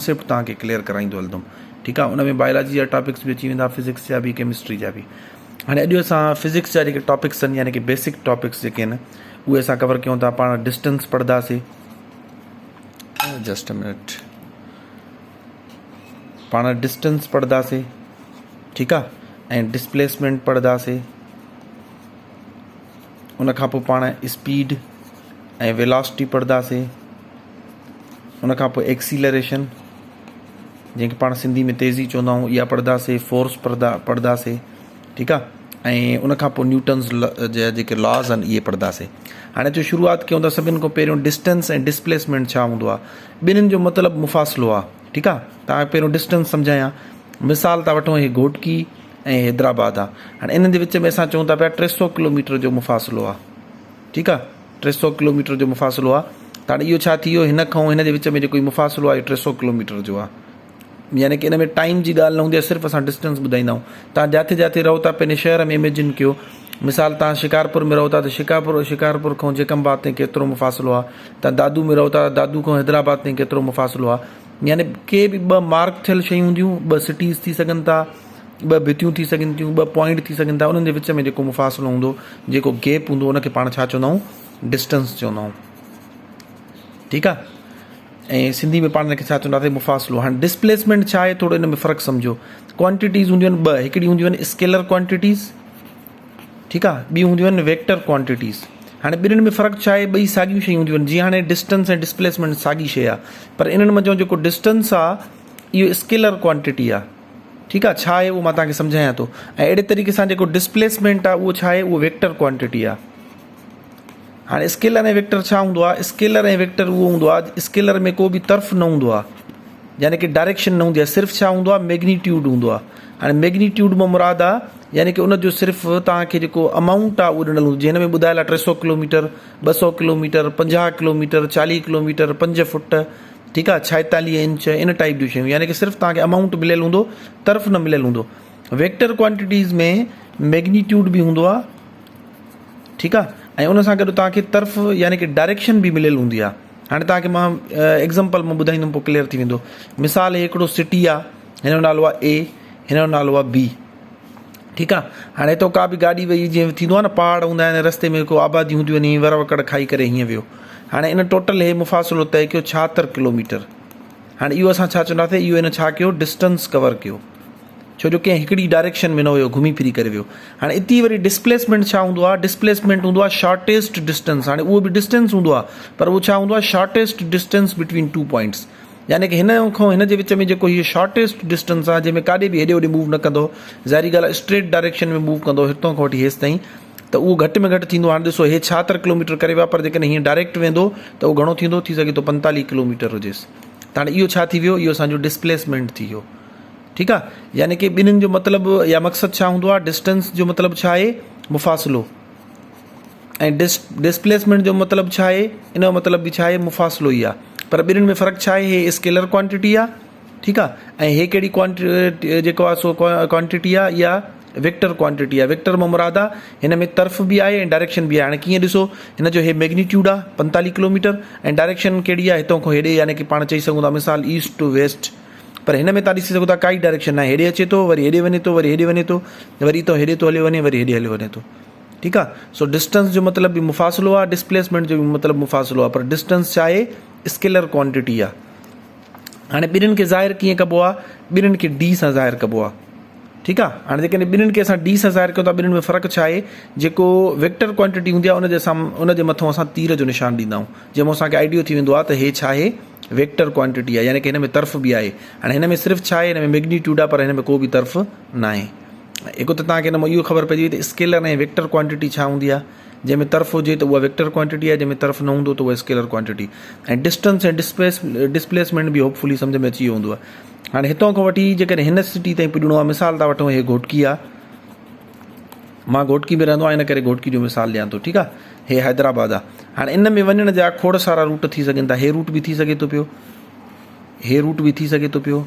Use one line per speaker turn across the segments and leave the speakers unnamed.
Concept तव्हांखे clear कराईंदो हलंदुमि, ठीकु आहे। उन में बायोलॉजी जा टॉपिक्स बि अची वेंदा, फिज़िक्स जा बि, केमिस्ट्री जा बि। हाणे अॼु असां फिज़िक्स जा जेके टॉपिक्स आहिनि, यानी कि बेसिक टॉपिक्स जेके आहिनि, उहे असां कवर कयूं था। पाण डिस्टेंस पढ़ंदासीं, जस्ट अ मिनट, पाण डिस्टेंस पढ़ंदासीं, ठीकु आहे, ऐं डिस्प्लेसमेंट पढ़ंदासीं। उन खां पोइ पाण स्पीड ऐं वेलोसिटी पढ़ंदासीं। उन खां पोइ एक्सीलरेशन, जंहिंखे पाण सिंधी में तेज़ी चवंदा आहियूं, इहा पढ़ंदासीं। फोर्स पढ़ंदासीं, ठीकु आहे। ऐं उन खां पोइ न्यूटन्स जा जेके लॉज़ आहिनि इहे पढ़ंदासीं। हाणे जो शुरूआति कयूं था, सभिनि खां पहिरियों डिस्टेंस ऐं डिस्प्लेसमेंट छा हूंदो आहे, ॿिन्हिनि जो मतिलबु मुफ़ासिलो आहे, ठीकु आहे। तव्हांखे पहिरियों डिस्टेंस सम्झायां। मिसाल था वठूं, हीअ घोटकी ऐं हैदराबाद आहे। हाणे इन्हनि जे विच में असां चऊं था पिया 300 किलोमीटर जो मुफ़ासिलो आहे, ठीकु आहे। 300 किलोमीटर जो मुफ़ासिलो आहे। त हाणे इहो छा थी वियो, हिन खां हिन जे विच में जेको मुफ़ासिलो आहे, 300 किलोमीटर जो आहे। यानी कि इन में टाइम जी ॻाल्हि न हूंदी आहे, सिर्फ़ु असां डिस्टेंस ॿुधाईंदा आहियूं। तव्हां जिथे जिथे रहो था, पंहिंजे शहर में इमेजिन कयो। मिसाल, तव्हां शिकारपुर में रहो था, त शिकारपुर खां जेकमबाद ताईं केतिरो मुफ़ासिलो आहे। तव्हां दादू में रहो था, दादू खां हैदराबाद ताईं केतिरो मुफ़ासिलो आहे। यानी के बि ॿ मार्क थियल शयूं हूंदियूं, ॿ सिटीज़ थी सघनि था, ॿ भितियूं थी सघनि थियूं, ॿ पॉइंट थी सघनि था। उन्हनि जे विच में जेको मुफ़ासिलो हूंदो, जेको गैप हूंदो, उनखे पाण छा चवंदा आहियूं, डिस्टेंस चवंदा आहियूं, ठीकु आहे। ऐं सिंधी में पाण हिनखे छा चवंदासीं, मुफ़ासिलो। हाणे डिस्प्लेसमेंट छा आहे, थोरो इन में फ़र्क़ु सम्झो। क्वांटिटीज़ हूंदियूं आहिनि ॿ, हिकिड़ी हूंदियूं आहिनि स्केलर क्वांटिटीज़, ठीकु आहे, ॿी हूंदियूं आहिनि वेक्टर क्वांटिटीज़। हाणे ॿिन्हिनि में फ़र्क़ु छा आहे, ॿई साॻियूं शयूं हूंदियूं आहिनि। जीअं हाणे डिस्टेंस ऐं डिस्प्लेसमेंट साॻी शइ आहे, पर इन्हनि मंझि जेको डिस्टेंस आहे इहो स्केलर क्वांटिटी आहे, ठीकु आहे। छा आहे उहो मां तव्हांखे सम्झायां थो। ऐं अहिड़े तरीक़े सां जेको डिस्प्लेसमेंट आहे उहो छा आहे, उहो वेक्टर क्वांटिटी आहे। हाणे स्केलर ऐं वेक्टर छा हूंदो आहे, स्केलर ऐं वेक्टर उहो हूंदो आहे, स्केलर में को बि तर्फ़ न हूंदो आहे, यानी कि डायरेक्शन न हूंदी आहे, सिर्फ़ु छा हूंदो आहे, मैग्नीट्यूड हूंदो आहे। हाणे मैग्नीट्यूड में मुराद आहे, यानी कि उनजो सिर्फ़ु तव्हांखे जेको अमाउंट आहे उहो ॾिनल हूंदो। जीअं हिन में ॿुधायल आहे 300 kilometre, 200 kilometre, 50 kilometre, 40 kilometre, 5 foot, ठीकु आहे, 46 इंच, इन टाइप जूं शयूं। यानी कि सिर्फ़ु तव्हांखे अमाउंट मिलियल हूंदो, तर्फ़ न मिलियल हूंदो। वेक्टर क्वांटिटीज़ में मैग्नीट्यूड बि हूंदो आहे, ठीकु आहे, ऐं उन सां गॾु तव्हांखे तर्फ़ यानी कि डायरेक्शन बि मिलियल हूंदी आहे। हाणे तव्हांखे मां एग्ज़ाम्पल मां ॿुधाईंदुमि, पोइ क्लियर थी वेंदो। मिसाल, हिकिड़ो सिटी आहे, हिन जो नालो आहे ए, हिन जो नालो आहे बी, ठीकु आहे। हाणे हितो का बि गाॾी वई, जीअं थींदो आहे न, पहाड़ हूंदा आहिनि, रस्ते में को आबादी हूंदियूं आहिनि, वर वकड़ खाई करे हीअं वियो। हाणे इन टोटल हे मुफ़ासिलो तय कयो 76 किलोमीटर। हाणे इहो असां छा चवंदासीं, इहो इन छा कयो, डिस्टेंस कवर कयो, छो जो कंहिं हिकिड़ी डायरेक्शन में न हुयो, घुमी फिरी करे वियो। हाणे इती वरी डिस्प्लेसमेंट छा हूंदो आहे, डिस्प्लेसमेंट हूंदो आहे शॉर्टेस्ट डिस्टेंस। हाणे उहो बि डिस्टेंस हूंदो आहे, पर उहो छा हूंदो आहे, शॉर्टेस्ट डिस्टेंस बिटवीन 2 पॉइंट्स। यानी कि हिन खां हिन जे विच में जेको हीअ शॉर्टेस्ट डिस्टेंस आहे, जंहिंमें काॾे बि हेॾे होॾे मूव न कंदो, ज़ाहिरी ॻाल्हि आहे स्ट्रेट डायरेक्शन में मूव कंदो, हितां खां वठी हेसि ताईं, त उहो घटि में घटि थींदो। हाणे ॾिसो, हे 76 किलोमीटर करे वियो आहे, पर जेकॾहिं हीअं डायरेक्ट वेंदो त उहो घणो थींदो, थी सघे थो 45 किलोमीटर हुजेसि। त हाणे इहो छा थी वियो, इहो असांजो डिस्प्लेसमेंट थी वियो, ठीकु आहे। यानी कि ॿिन्हिनि जो मतिलबु या मक़सदु छा हूंदो आहे, डिस्टेंस जो मतिलबु छा आहे, मुफ़ासिलो, ऐं डिस्प्लेसमेंट जो मतिलबु छा आहे, इन जो मतिलबु बि छा आहे, मुफ़ासिलो ई आहे। पर ॿिन्हिनि में फ़र्क़ु छा आहे, हे स्केलर क्वांटिटी आहे, ठीकु आहे, ऐं हे कहिड़ी क्वांटिटी जेको आहे सो क्वांटिटी आहे, इहा वेक्टर क्वांटिटी आहे। वेक्टर में मुराद आहे हिन में तर्फ़ बि आहे ऐं डायरेक्शन बि आहे। हाणे कीअं ॾिसो, हिन जो हे मैग्नीट्यूड आहे 45 किलोमीटर, ऐं डायरेक्शन कहिड़ी आहे, हितां खां हेॾे, यानी कि पाण चई सघूं था मिसाल ईस्ट टू वेस्ट। पर हिन में तव्हां ॾिसी सघो था काई डायरेक्शन न आहे, हेॾे अचे थो, वरी हेॾे वञे थो, वरी हेॾे वञे थो, वरी तो हेॾे थो हले वञे, वरी हेॾे हले वञे थो, ठीकु आहे। सो डिस्टेंस जो मतिलबु बि मुफ़ासिलो आहे, डिस्प्लेसमेंट जो बि मतिलबु मुफ़ासिलो आहे, पर डिस्टेंस छा आहे, स्केलर क्वांटिटी आहे। हाणे ॿिन्हिनि खे ज़ाहिर कीअं कबो आहे, ॿिन्हिनि खे डी सां ज़ाहिर कबो आहे, ठीकु आहे। हाणे जेकॾहिं ॿिन्हिनि खे असां डी सां ज़ाहिर कयूं था, ॿिन्हिनि में फ़र्क़ु छा आहे, जेको वेक्टर क्वांटिटी हूंदी आहे उनजे मथां असां तीर जो निशान ॾींदा आहियूं, जंहिंमें असांखे आइडियो थी वेंदो आहे त हे छा आहे, वेक्टर क्वांटिटी आहे, यानी कि हिन में तर्फ़ बि आहे। हाणे हिन में सिर्फ़ु छा आहे, हिन में मैग्नीट्यूड आहे, पर हिन में को बि तर्फ़ न आहे। हिकु त तव्हांखे हिन में इहो ख़बर पइजी वई त स्केलर ऐं वेक्टर क्वांटिटी छा हूंदी आहे। जंहिंमें तर्फ़ हुजे त उहा वेक्टर क्वांटिटी आहे, जंहिंमें तर्फ़ न हूंदो त उहा स्केलर क्वांटिटी। ऐं डिस्टेंस ऐं डिस्प्लेसमेंट बि होपफुली सम्झ में अची वियो हूंदो आहे। हाणे हितां खां वठी जेकॾहिं हिन सिटी ताईं पुॼणो आहे, मिसाल था वठूं, हे घोटकी आहे, मां घोटकी में रहंदो आहियां, इन करे घोटकी जो मिसाल ॾियां थो, ठीकु आहे। हे हैदराबाद आहे। हाणे इन में वञण जा खोड़ सारा रूट थी सघनि था, हे रूट बि थी सघे थो पियो, हे रूट बि थी सघे थो पियो,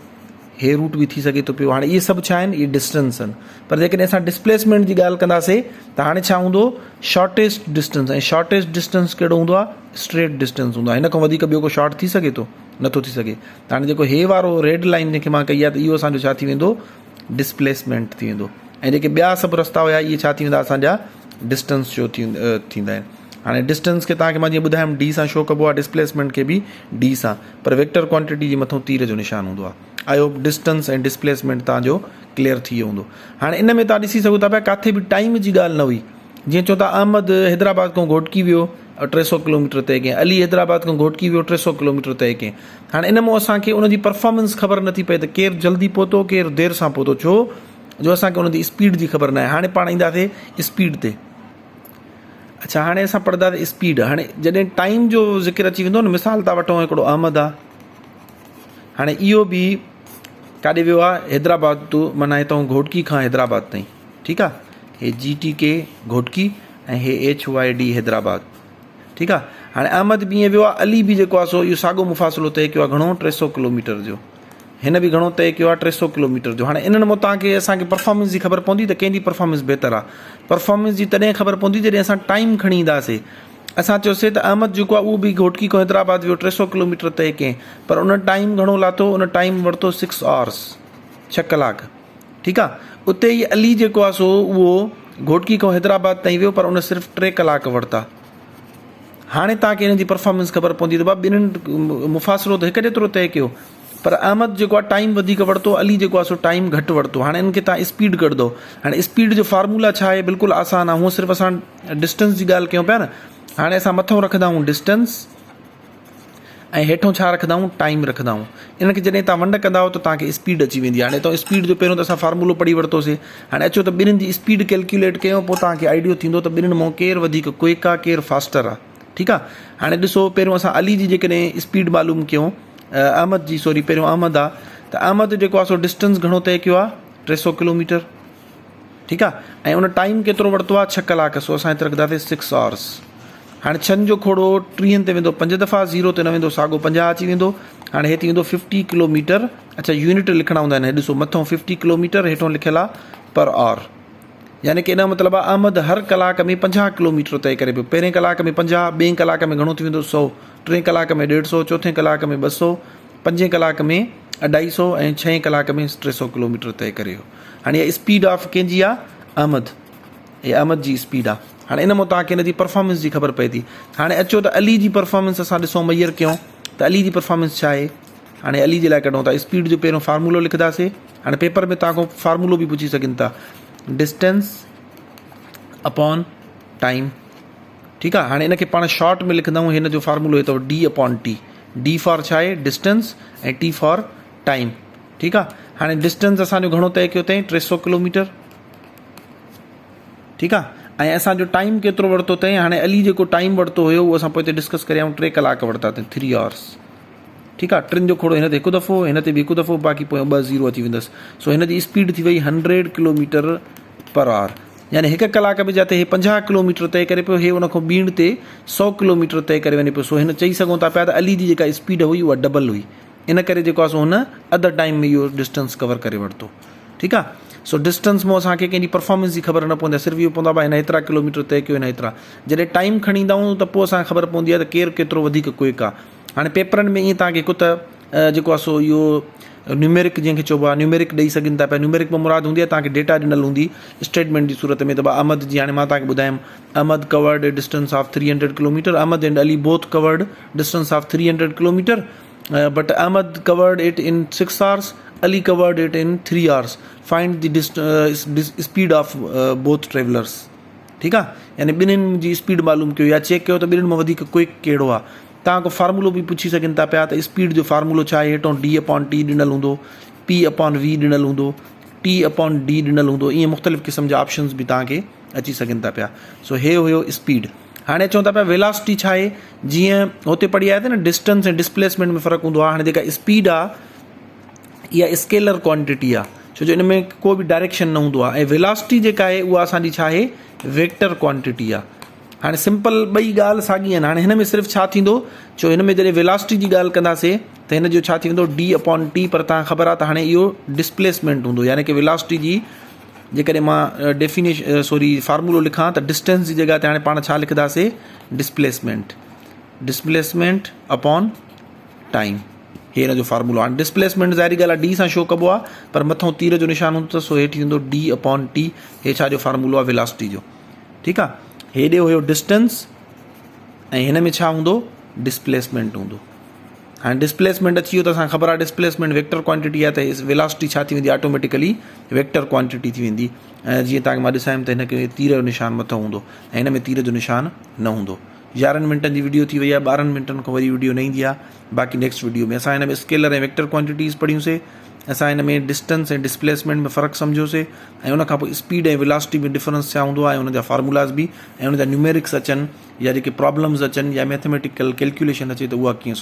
हे रूट बि थी सघे थो पियो। हाणे इहे सभु छा आहिनि, इहे डिस्टेंस आहिनि। पर जेकॾहिं असां डिस्प्लेसमेंट जी ॻाल्हि कंदासीं त हाणे छा हूंदो, शॉर्टेस्ट डिस्टेंस। ऐं शॉर्टेस्ट डिस्टेंस कहिड़ो हूंदो आहे, स्ट्रेट डिस्टेंस हूंदो आहे। हिन खां वधीक ॿियो को शॉर्ट थी सघे थो, नथो थी सघे। त हाणे जेको हे वारो रेड लाइन जंहिंखे मां कई आहे त इहो असांजो छा थी वेंदो, डिस्प्लेसमेंट थी वेंदो। ऐं जेके ॿिया सभु रस्ता हुया इहे छा थी वेंदा असांजा डिस्टेंस जो थींदा आहिनि। हाणे डिस्टेंस खे तव्हांखे मां जीअं ॿुधायमि डी सां शो कबो आहे, डिस्प्लेसमेंट खे बि डी सां, पर वेक्टर क्वांटिटी जे मथां तीर जो निशान हूंदो आहे। आई होप डिस्टेंस ऐं डिस्प्लेसमेंट तव्हांजो क्लियर थी वियो हूंदो। हाणे इन में तव्हां ॾिसी सघो था पिया किथे बि टाइम जी ॻाल्हि न हुई। जीअं चओ था अहमद हैदराबाद खां घोटकी वियो 300 किलोमीटर तइ कयईं, अली हैदराबाद खां घोटकी वियो 300 किलोमीटर तइ कयईं। हाणे इन मां असांखे उनजी परफॉर्मेंस ख़बर नथी पए त केरु जल्दी पहुतो केरु देरि सां पहुतो, छो जो असांखे उनजी स्पीड जी ख़बर न आहे। हाणे पाण ईंदासीं स्पीड ते। अच्छा, हाणे असां पढ़ंदासीं स्पीड। हाणे जॾहिं टाइम जो ज़िक्र अची वेंदो न, मिसाल था वठूं हिकिड़ो अहमद आहे, हाणे इहो बि काॾे वियो आहे हैदराबाद टू, माना हितां घोटकी खां हैदराबाद ताईं, ठीकु आहे। हे GTK घोटकी ऐं हे HYD हैदराबाद, ठीकु आहे। हाणे अहमद बि ईअं वियो आहे, अली बि जेको आहे सो इहो साॻियो मुफ़ासिलो तइ कयो आहे, घणो 300 किलोमीटर जो, हिन बि घणो तइ कयो आहे 300 किलोमीटर जो। हाणे इन्हनि मां तव्हांखे असांखे परफॉर्मेंस जी ख़बर पवंदी त कंहिंजी परफॉर्मेंस बहितर आहे। परफॉर्मेंस जी तॾहिं ख़बर पवंदी जॾहिं असां टाइम खणी ईंदासीं। असां चयोसीं त अहमद जेको आहे उहो बि घोटकी खां हैदराबाद वियो 300 किलोमीटर तइ कयईं, पर उन टाइम घणो लाथो, उन टाइम वरितो 6 आवर्स, 6 कलाक, ठीकु आहे। उते ई अली जेको आहे सो उहो घोटकी खां हैदराबाद ताईं वियो, पर उन सिर्फ़ु 3 कलाक वरिता। हाणे तव्हांखे हिन जी परफॉर्मेंस ख़बर पवंदी त भाउ ॿिन्हिनि मुफ़ासिलो त हिकु जेतिरो तइ कयो, पर अहमद जेको आहे टाइम वधीक वरितो, अली जेको आहे सो टाइम घटि वरितो। हाणे इनखे तव्हां स्पीड कढंदो। हाणे स्पीड जो फार्मूला छा आहे, बिल्कुलु आसान आहे। हूअं सिर्फ़ु असां डिस्टेंस जी ॻाल्हि कयूं पिया न। हाणे असां मथां रखंदा आहियूं डिस्टेंस ऐं हेठों छा रखंदा आहियूं, टाइम रखंदा आहियूं। इनखे जॾहिं तव्हां वंड कंदा त तव्हांखे स्पीड अची वेंदी आहे। हाणे तव्हां स्पीड जो पहिरियों त असां फार्मूलो पढ़ी वरितोसीं। हाणे अचो त ॿिन्हिनि जी स्पीड कैलकुलेट कयूं, पोइ तव्हांखे आइडियो थींदो त ॿिन्हिनि मां केरु वधीक क्विक आहे, केरु फास्टर आहे, ठीकु आहे। हाणे ॾिसो, पहिरियों असां अली जी जेकॾहिं स्पीड मालूम कयूं, अहमद जी, सॉरी पहिरियों अहमद आहे, त अहमद जेको आहे सो डिस्टेंस घणो तइ कयो आहे, 300 किलोमीटर, ठीकु आहे। ऐं उन टाइम केतिरो वरितो आहे, 6 कलाक, सो असां हिते रखंदासीं 6 आवर्स। हाणे 6 जो खोड़ो 30 ते वेंदो 5 दफ़ा, 0 ते न वेंदो, साॻो 50 अची वेंदो। हाणे हे थी वेंदो 50 किलोमीटर। अच्छा, यूनिट लिखणा हूंदा आहिनि, ॾिसो मथां 50 किलोमीटर, हेठों लिखियलु आहे पर आवर, यानी कि इन जो मतिलबु आहे अहमद हर कलाक में 50 किलोमीटर तइ करे पियो। पहिरें कलाक में 50, ॿिएं कलाक में घणो थी वेंदो 100, टें कलाक में 150, चोथें कलाक में 200, पंजें कलाक में 250 ऐं 6 कलाक में 300 किलोमीटर तइ करे वियो। हाणे इहा स्पीड ऑफ कंहिंजी आहे, अहमद, इहा अहमद जी स्पीड आहे। हाणे इन मां तव्हांखे हिन जी परफॉर्मेंस जी ख़बर पए थी। हाणे अचो त अली जी परफॉर्मेंस असां ॾिसूं, मैयर कयूं त अली जी परफॉर्मेंस छा आहे। हाणे अली जे लाइ कढूं था, स्पीड जो पहिरियों फार्मूलो लिखंदासीं। हाणे पेपर में तव्हां खां फार्मूलो बि पुछी सघनि था, डिस्टेंस अपॉन टाइम, ठीकु आहे। हाणे इनखे पाण शॉर्ट में लिखंदा आहियूं, हिन जो फार्मूलो अथव D/T। D फॉर छा आहे, डिस्टेंस, ऐं T फॉर टाइम, ठीकु आहे। हाणे डिस्टेंस असांजो घणो तइ कयो अथई, 300 किलोमीटर, ठीकु आहे। ऐं असांजो टाइम केतिरो वरितो अथई, हाणे अली जेको टाइम वरितो हुयो उहो असां पोइ हिते डिस्कस करे आहियूं, 3 कलाक वरिता अथई, 3 आवर्स, ठीकु आहे। 3 जो खोड़ो हिन ते हिकु दफ़ो, हिन ते बि हिकु दफ़ो, बाक़ी पोइ 2 0 अची वेंदसि। सो हिन जी स्पीड थी वई 100 किलोमीटर पर आवर, यानी 1 कलाक में जिते हे 50 किलोमीटर तइ करे पियो, हे उन खां ॿीण ते 100 किलोमीटर तइ करे वञे पियो। सो हिन चई सघूं था पिया त अली जी जेका स्पीड हुई उहा डबल हुई, इन करे जेको आहे सो हुन अधु टाइम में इहो डिस्टेंस कवर करे वरितो, ठीकु आहे। सो डिस्टेंस में असांखे कंहिंजी परफॉर्मेंस जी ख़बर न पवंदी आहे, सिर्फ़ु इहो पवंदो आहे भाई हिन एतिरा किलोमीटर तइ कयो, हिन एतिरा। जॾहिं टाइम खणी ईंदा आहियूं त पोइ असांखे ख़बर पवंदी आहे त केरु केतिरो वधीक क्विक आहे। हाणे पेपरनि में ईअं तव्हांखे हिकु त जेको आहे सो इहो न्यूमेरिक जंहिंखे चइबो आहे, न्यूमेरिक ॾेई सघनि था पिया। न्यूमेरिक में मुराद हूंदी आहे तव्हांखे डेटा ॾिनल हूंदी स्टेटमेंट जी सूरत में, त भाई अहमद जी, हाणे मां तव्हांखे ॿुधायमि Ahmed covered distance of 300 kilometre, Ahmed and Ali both covered distance of 300 kilometre, but Ahmed covered it in 6 hours, Ali covered it in 3 hours, find the speed of both travellers, ठीकु आहे। यानी ॿिन्हिनि जी स्पीड मालूम कयो या चेक कयो त ॿिन्हिनि में वधीक क्विक कहिड़ो आहे। तव्हां को फार्मूलो बि पुछी सघनि था पिया त स्पीड जो फार्मूलो छा आहे, हेठों D/T ॾिनल हूंदो, P/V ॾिनल हूंदो, T/D ॾिनल हूंदो, ईअं मुख़्तलिफ़ क़िस्म जा ऑप्शन्स बि तव्हांखे अची सघनि था पिया। सो हे हुयो स्पीड। हाणे चऊं था पिया वेलासिटी छा आहे, जीअं हुते पढ़ी आया न डिस्टेंस ऐं डिस्प्लेसमेंट में फ़र्क़ु हूंदो आहे। हाणे जेका स्पीड आहे इहा स्केलर क्वांटिटी आहे, छो जो इन में को बि डायरेक्शन न हूंदो आहे, ऐं वेलासिटी जेका आहे उहा असांजी छा आहे, वेक्टर क्वांटिटी आहे। हाणे सिंपल ॿई ॻाल्हि साॻी आहिनि। हाणे हिन में सिर्फ़ु छा थींदो, छो हिन में जॾहिं वेलासिटी जी ॻाल्हि कंदासीं त हिन जो छा थी वेंदो D/T, पर तव्हांखे ख़बर आहे त हाणे इहो डिस्प्लेसमेंट हूंदो, यानी कि वेलासिटी जी जेकॾहिं मां फार्मूलो लिखां त डिस्टेंस जी जॻह ते हाणे पाण छा लिखंदासीं, डिस्प्लेसमेंट अपॉन टाइम, हे हिन जो फार्मूलो आहे। डिस्प्लेसमेंट ज़ाहिरी ॻाल्हि आहे डी सां शो कबो आहे, पर मथां तीर जो निशान हूंदो त सो हेठि थींदो d/t। हे छा जो फार्मूलो आहे वेलोसिटी जो, ठीकु आहे। हेॾे हुयो डिस्टेंस ऐं हिन में छा हूंदो, डिस्प्लेसमेंट हूंदो। हाणे डिस्प्लेसमेंट अची वियो त असांखे ख़बर आहे डिस्प्लेसमेंट वेक्टर क्वांटिटी आहे, त वेलोसिटी छा थी वेंदी, ऑटोमेटिकली वेक्टर क्वांटिटी थी वेंदी। ऐं जीअं तव्हांखे मां ॾेखारियुमि त हिनखे तीर जो निशान मथां हूंदो ऐं हिन में तीर जो निशान न हूंदो। 11 मिंटनि जी वीडियो थी वई आहे, 12 मिंटनि खां वरी वीडियो न ईंदी आहे। बाक़ी नेक्स्ट वीडियो में असां हिन में स्केलर ऐं वेक्टर क्वांटिटीज़ पढ़ियूंसीं, असां हिन में डिस्टेंस ऐं डिस्प्लेसमेंट में फ़र्क़ु सम्झोसीं, ऐं उनखां पोइ स्पीड ऐं वेलोसिटी में डिफरेंस छा हूंदो आहे, उन जा फार्मूलाज़ बि ऐं उन जा न्यूमेरिक्स अचनि या जेके प्रॉब्लम्स अचनि या मैथमेटिकल कैलकुलेशन अचे त उहा कीअं